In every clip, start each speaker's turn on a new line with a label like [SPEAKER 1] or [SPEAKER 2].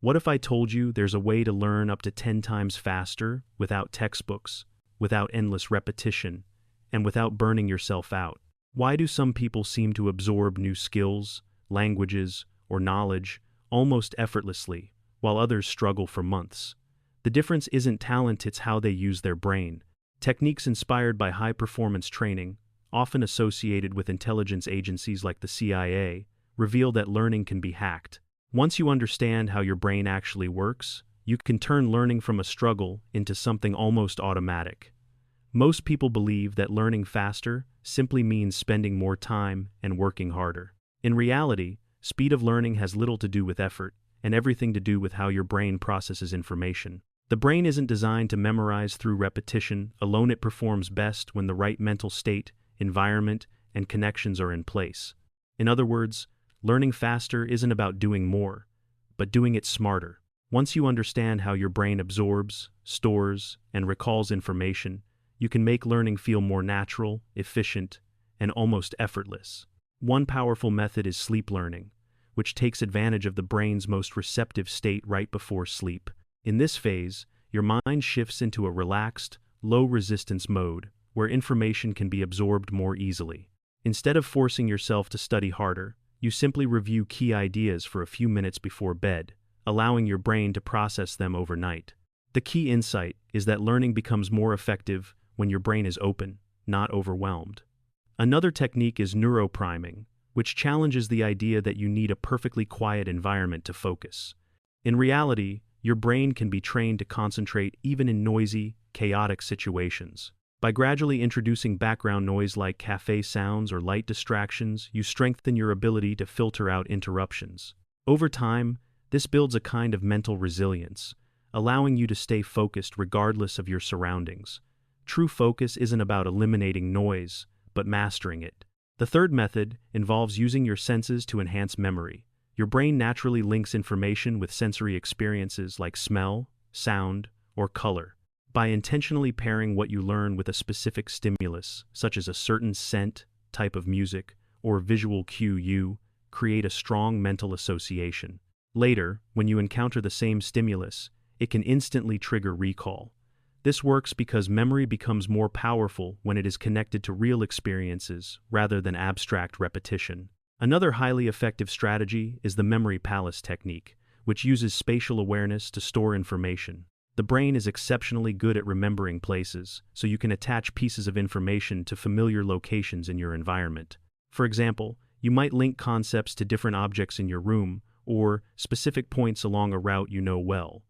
[SPEAKER 1] What if I told you there's a way to learn up to 10 times faster without textbooks, without endless repetition, and without burning yourself out? Why do some people seem to absorb new skills, languages, or knowledge almost effortlessly, while others struggle for months? The difference isn't talent, it's how they use their brain. Techniques inspired by high-performance training, often associated with intelligence agencies like the CIA, reveal that learning can be hacked. Once you understand how your brain actually works, you can turn learning from a struggle into something almost automatic. Most people believe that learning faster simply means spending more time and working harder. In reality, speed of learning has little to do with effort and everything to do with how your brain processes information. The brain isn't designed to memorize through repetition alone. It performs best when the right mental state, environment, and connections are in place. In other words, learning faster isn't about doing more, but doing it smarter. Once you understand how your brain absorbs, stores, and recalls information, you can make learning feel more natural, efficient, and almost effortless. One powerful method is sleep learning, which takes advantage of the brain's most receptive state right before sleep. In this phase, your mind shifts into a relaxed, low-resistance mode where information can be absorbed more easily. Instead of forcing yourself to study harder, you simply review key ideas for a few minutes before bed, allowing your brain to process them overnight. The key insight is that learning becomes more effective when your brain is open, not overwhelmed. Another technique is neuropriming, which challenges the idea that you need a perfectly quiet environment to focus. In reality, your brain can be trained to concentrate even in noisy, chaotic situations. By gradually introducing background noise like cafe sounds or light distractions, you strengthen your ability to filter out interruptions. Over time, this builds a kind of mental resilience, allowing you to stay focused regardless of your surroundings. True focus isn't about eliminating noise, but mastering it. The third method involves using your senses to enhance memory. Your brain naturally links information with sensory experiences like smell, sound, or color. By intentionally pairing what you learn with a specific stimulus, such as a certain scent, type of music, or visual cue, you create a strong mental association. Later, when you encounter the same stimulus, it can instantly trigger recall. This works because memory becomes more powerful when it is connected to real experiences rather than abstract repetition. Another highly effective strategy is the memory palace technique, which uses spatial awareness to store information. The brain is exceptionally good at remembering places, so you can attach pieces of information to familiar locations in your environment. For example, you might link concepts to different objects in your room or specific points along a route you know well.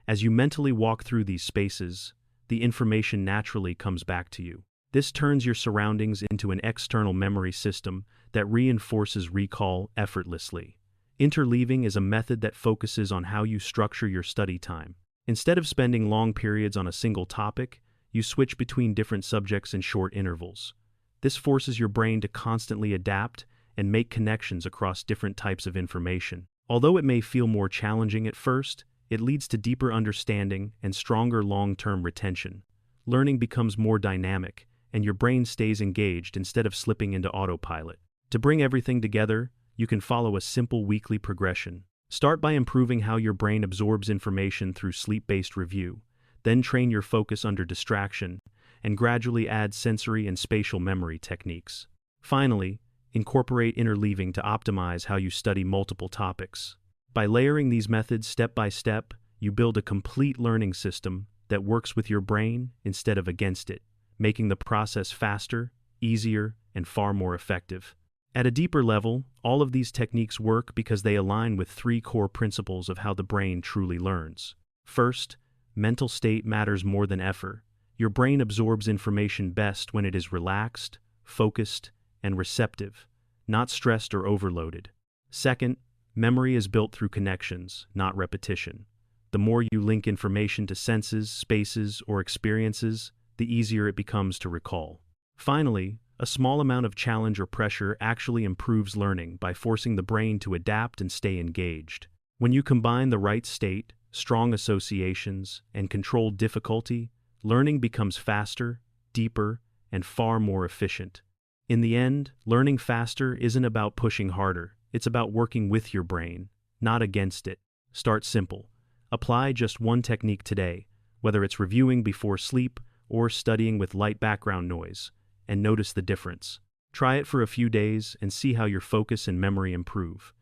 [SPEAKER 1] As you mentally walk through these spaces, the information naturally comes back to you. This turns your surroundings into an external memory system that reinforces recall effortlessly. Interleaving is a method that focuses on how you structure your study time. Instead of spending long periods on a single topic, you switch between different subjects in short intervals. This forces your brain to constantly adapt and make connections across different types of information. Although it may feel more challenging at first, it leads to deeper understanding and stronger long-term retention. Learning becomes more dynamic, and your brain stays engaged instead of slipping into autopilot. To bring everything together, you can follow a simple weekly progression. Start by improving how your brain absorbs information through sleep-based review, then train your focus under distraction, and gradually add sensory and spatial memory techniques. Finally, incorporate interleaving to optimize how you study multiple topics. By layering these methods step by step, you build a complete learning system that works with your brain instead of against it, making the process faster, easier, and far more effective. At a deeper level, all of these techniques work because they align with three core principles of how the brain truly learns. First, mental state matters more than effort. Your brain absorbs information best when it is relaxed, focused, and receptive, not stressed or overloaded. Second, memory is built through connections, not repetition. The more you link information to senses, spaces, or experiences, the easier it becomes to recall. Finally, a small amount of challenge or pressure actually improves learning by forcing the brain to adapt and stay engaged. When you combine the right state, strong associations, and controlled difficulty, learning becomes faster, deeper, and far more efficient. In the end, learning faster isn't about pushing harder, it's about working with your brain, not against it. Start simple. Apply just one technique today, whether it's reviewing before sleep or studying with light background noise, and notice the difference. Try it for a few days and see how your focus and memory improve.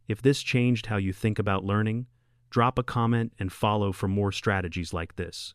[SPEAKER 1] If this changed how you think about learning, drop a comment and follow for more strategies like this.